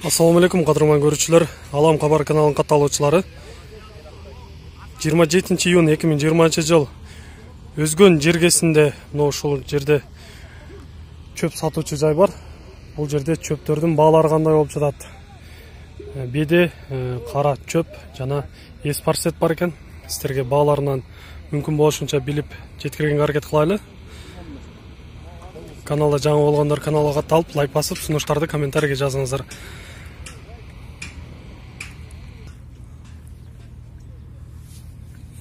Assalamu alaikum, qadırman görüşçüler. Alam Xabar kanalının kataloqçылары. 27 iyun 2020 жыл Өзгөн жергесинде, ушул жерде чөп сатуучу жай бар. Бул жерде чөптөрдүн баалары кандай болуп жатат? Беде кара чөп жана эспарсет бар экен. Сиздерге бааларынан мүмкүн болушунча билип жеткиргенге аракет кылайлы. Каналда жаңы болгондор каналга катталып, лайк басып, сунуштарды комментарийге жазыңыздар.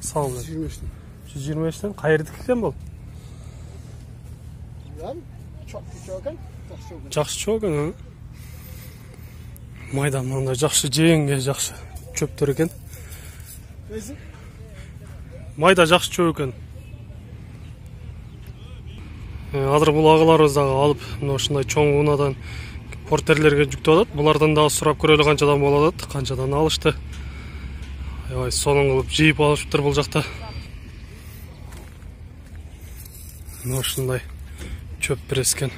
Sağ olun. 125'ten qayerdiki ekan bu? Жақсы чөгөн. Майдан мындай жақсы жеңге жақсы чөптөр экен. Майда жақсы чөп экен. Азыр бул агыларыбыз дагы алып, мына ушундай чоң унадан портерлерге жүктөп атат. Булардан дагы сурап көрөлү канчадан болот, канчадан алышты. Ой, сонун кылып жыйып алышыптыр бул жакта. Мына ушундай чөп прескен.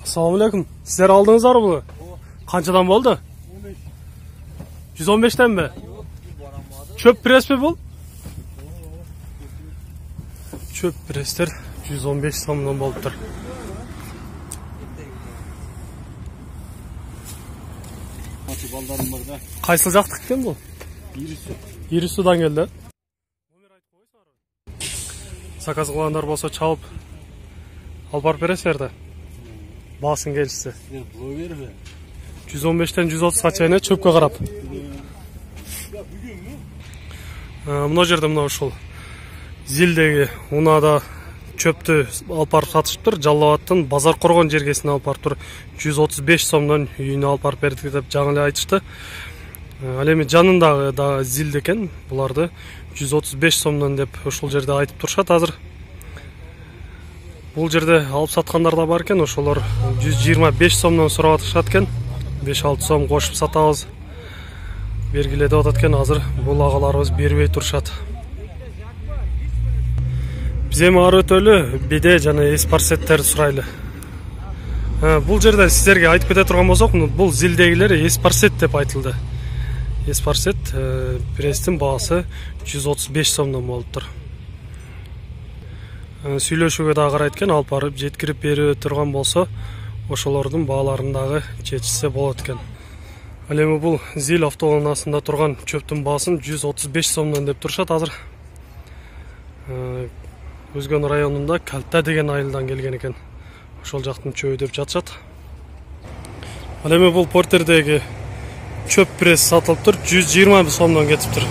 Assalamu alaikum. Sizler aldınızlar bunu? Kançadan oldu? 115'ten mi? Çöp pres mi bu? Çöp presler 115 somdan boluptur. Qaysı жактык экен бул? Ирисудан келди. Заказ кылгандар болсо чалып алып барып бересиздер да. Баасын келишсе. 115'ten 130 чейин чөпкө карап. Мына жерде мына ушул Зилдеги унада чөптү алып барып сатышыптыр. Жалал-Абадтын базар коргон жергесине алып барып тур 135 сомдон үйүнө алып барып бердик деп жаңы эле айтышты. Ал эми жанындагы да Зилде экен. Буларды 135 сомдон деп ушул жерде айтып турушат азыр. Бул жерде алып саткандар да бар экен. Ошолор 125 сомдон сурап атышат экен. 5-6 сом кошуп сатабыз бергиле деп атат экен. Азыр бул агаларыбыз бербей турушат. Биз эми ары өтөлү, биде жана эспарсеттерди сурайлы. Бул жерде сиздерге айтып кете турган болсок, бул Зилдегилер эспарсет деп айтылды. Эспарсет престин баасы 135 сомдон болуптур. Сүйлөшүүгө дагы карайт экен, алып барып жеткирип берип турган болсо, ошолордун бааларын дагы чечсе болот экен. Ал эми бул Зил автоунаасында турган чөптүн баасын 135 сомдон деп турушат азыр. Өзгөн районунда Калта деген айылдан келген экен. Ошол жактын чөбү деп жатышат. Ал эми бул портердеги чөп пресс сатылыптыр, 120 сомдон кетиптир.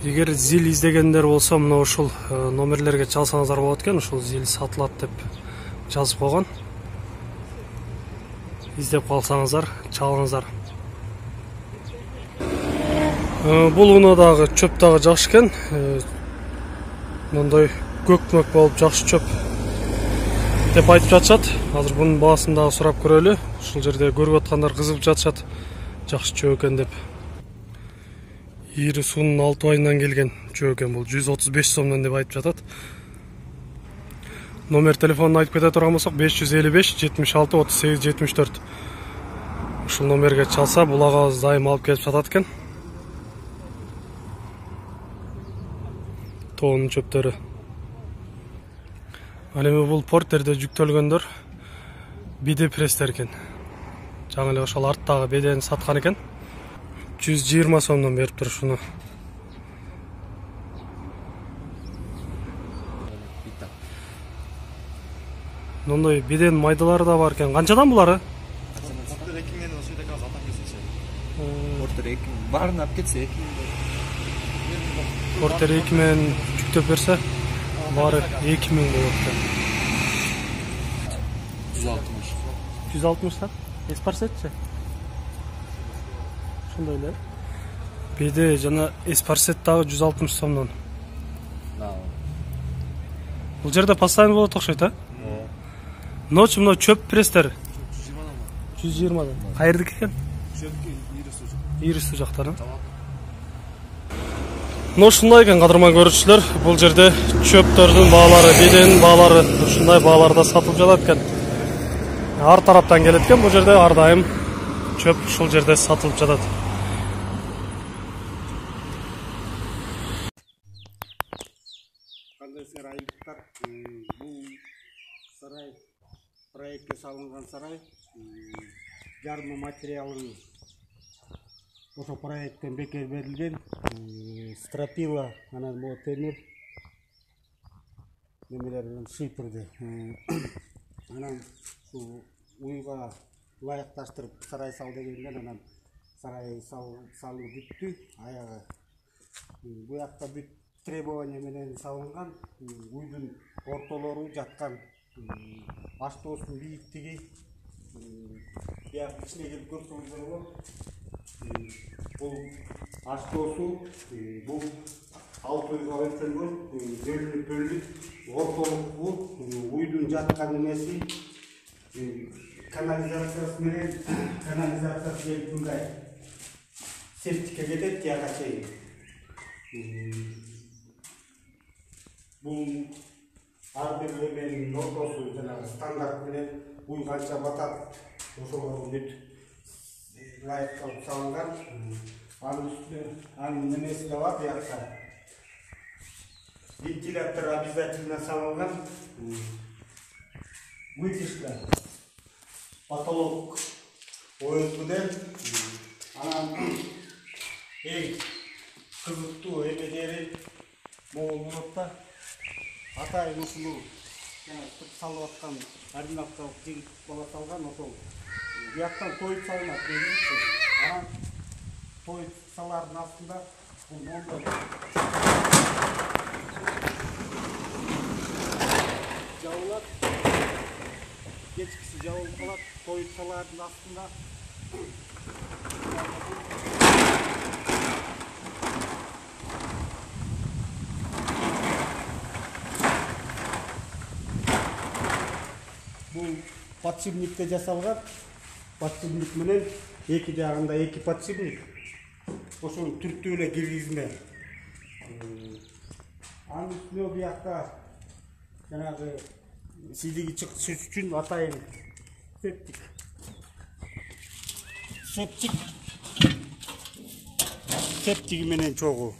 Эгер Зил издегендер болсо, мына ушул номерлерге чалсаңыздар болот экен. Ушул Зил сатылат деп жазып койгон. Издеп калсаңыздар, чалыңыздар. Бул унадагы чөп дагы жакшы экен. Мындай көк-мөк болуп жакшы чөп деп айтып жатышат. Азыр бунун баасын дагы сурап көрөлү. Ушул жерде көрүп аткандар кызыгып жатышат. Жакшы чөп экен деп. Ирисунун 6 айынан келген чөп экен бул. 135 сомдон деп айтып жатат. Номер телефонун айтып кете турган болсок 555 76 38 74. Ушул номерге чалса, бул агабыз дайым алып келип сатат экен. Тоонун чөптөрү. Ал эми бул портерде жүктөлгөндөр биде престер экен. Жаңы эле ошол арттагы бедени саткан экен. 120 сомдон берип тур ушуну. Мындай беден майдалары да бар экен. Канчадан булары? Порттер 2000 ошойдо каза атап кетсечи. Порттер 2000 баарын алып кетсе 2000. Порттер 2000 жүктөп берсе, баары 2000 болот экен. 160. 160 та? Эспарсетчи? Ошондой эле. Беде жана эспарсет дагы 160 сомдон. Бул жерде постоянно болот окшойт, а? Ночь мына чөп престер 120 да. Кайердики экен? Ирису жактары. Ушундай экен кадырман көрүүчүлөр, бул жерде чөптөрдүн баалары, биденин баалары ушундай бааларда сатылып жатат экен. Ар тараптан келет экен, бул жерде ар дайым чөп ушул жерде сатылып жатат. Кандай сарайлыктар, бул сарай проектке салынган сарай, жарма материалын ошо проекттен бекер берилген, стропила, анан могу темир немелерден шипирди. Анан уйга ылайыкташтырып сарай сал дегенген, анан сарай салуу бүттү, аягы бу жакта бүт требование менен салынган, уйдун ортолору жаткан, аштоосунун бийиктиги, бияк ичине келип көрсөңүздөр болот. Бул аштоосу, бул 6 уйга бөлүнгөн, бөлүнүп ортолук уйдун жаткан эмеси, канализациясы менен канализациясы келип мындай септикке кетет, тияка чейин. Бул ар бир эменин ортосу жанагы стандарт менен уй канча батат, ошолорду бүт ылайыкталып салынган. Анын үстүнө анын немеси да бар, буякта вентилятор обязательно салынган. Вытяжка, потолок ОСБ-ден. Анан эң кызыктуу эмелери могул болот да, атайын ушул салып аткан ординаталык жигит бала салган, ошол бияктан тоюп салынат. Анан тоюп салардын астында бул мондой жабылат, кечкиси жабылып калат, тоюп салардын астында. Бул подшипникте жасалган, подшипник менен эки жагында эки подшипник, ошону түрттүү эле киргизме. Анын үстүнө буякта жанагы сидиги чыкышы үчүн атайын септиги менен чогуу.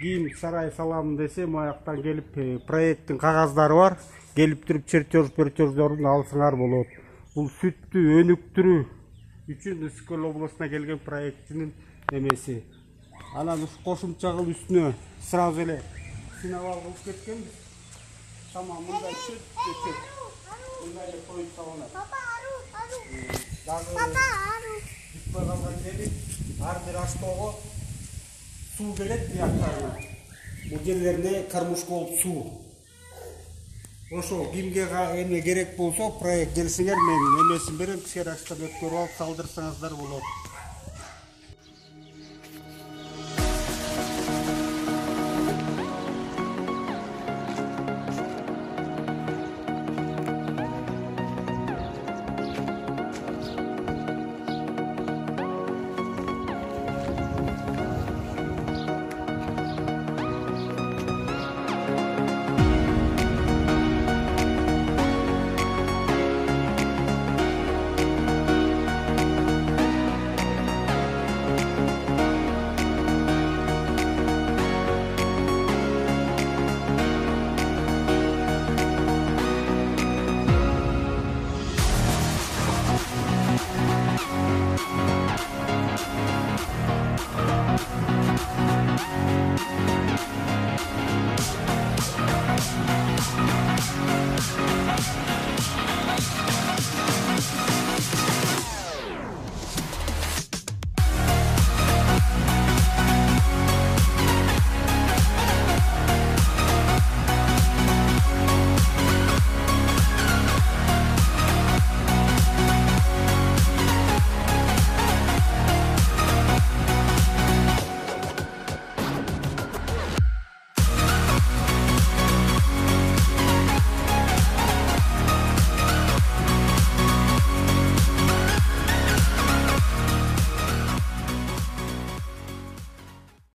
Кийин сарай салам десе, маяктан келип проекттин кагаздары бар, келип туруп чертеждорун алсаңар болот. Бул сүттү өнүктүрүү үчүн Үскөл областына келген проекттин эмеси. Анан кошумча кылып үстүнө сразу эле синовал кылып кеткенбиз. Тамам мындай чөп, мындай эле коюп салынат. Бүтпөй калган жери ар бир аштоого суу келет, бияктарына. Бул жерлерине кармушка болуп суу. Ошо кимге эме керек болсо, проект келсеңер, мен эмесин берем, ксерокстон өткөрүп алып салдырсаңыздар болот.